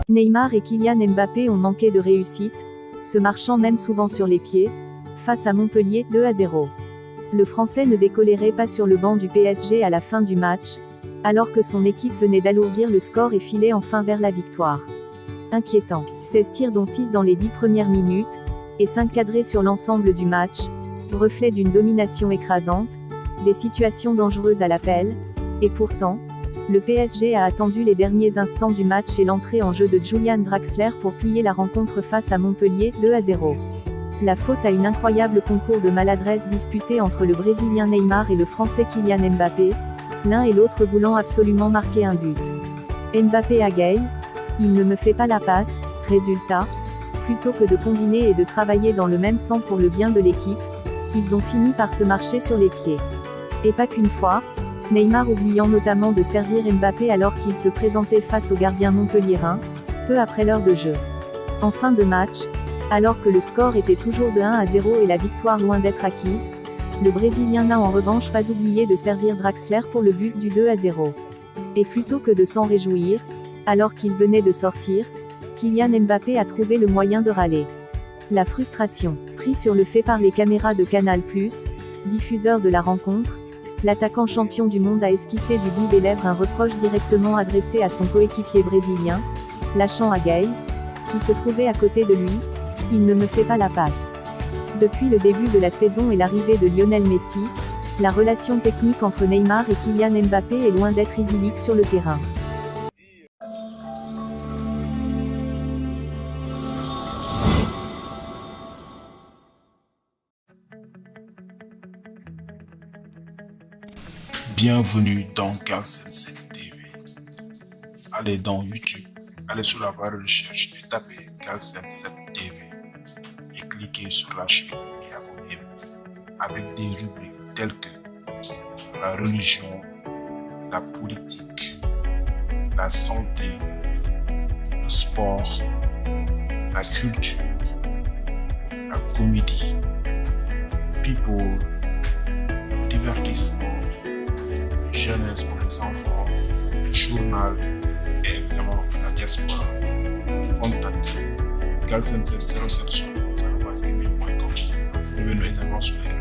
Neymar et Kylian Mbappé ont manqué de réussite, se marchant même souvent sur les pieds, face à Montpellier, 2-0. Le Français ne décollérait pas sur le banc du PSG à la fin du match, alors que son équipe venait d'alourdir le score et filait enfin vers la victoire. Inquiétant. 16 tirs dont 6 dans les 10 premières minutes, et 5 cadrés sur l'ensemble du match, reflet d'une domination écrasante, des situations dangereuses à l'appel, et pourtant, le PSG a attendu les derniers instants du match et l'entrée en jeu de Julian Draxler pour plier la rencontre face à Montpellier, 2-0. La faute à une incroyable concours de maladresse disputé entre le Brésilien Neymar et le Français Kylian Mbappé, l'un et l'autre voulant absolument marquer un but. Mbappé agaye, il ne me fait pas la passe, résultat, plutôt que de combiner et de travailler dans le même sens pour le bien de l'équipe, ils ont fini par se marcher sur les pieds. Et pas qu'une fois, Neymar oubliant notamment de servir Mbappé alors qu'il se présentait face au gardien montpelliérain, peu après l'heure de jeu. En fin de match, alors que le score était toujours de 1-0 et la victoire loin d'être acquise, le Brésilien n'a en revanche pas oublié de servir Draxler pour le but du 2-0. Et plutôt que de s'en réjouir, alors qu'il venait de sortir, Kylian Mbappé a trouvé le moyen de râler. La frustration, pris sur le fait par les caméras de Canal+, diffuseur de la rencontre, l'attaquant champion du monde a esquissé du bout des lèvres un reproche directement adressé à son coéquipier brésilien, lâchant à Gaël, qui se trouvait à côté de lui, « Il ne me fait pas la passe ». Depuis le début de la saison et l'arrivée de Lionel Messi, la relation technique entre Neymar et Kylian Mbappé est loin d'être idyllique sur le terrain. Bienvenue dans Galsen TV. Allez dans YouTube, allez sur la barre de recherche et tapez Galsen TV et cliquez sur la chaîne et abonnez-vous avec des rubriques telles que la religion, la politique, la santé, le sport, la culture, la comédie, people, divertissement, jeunesse pour les enfants, journal et évidemment la diaspora. Contact galsen707@gmail.com. Revenez également sur les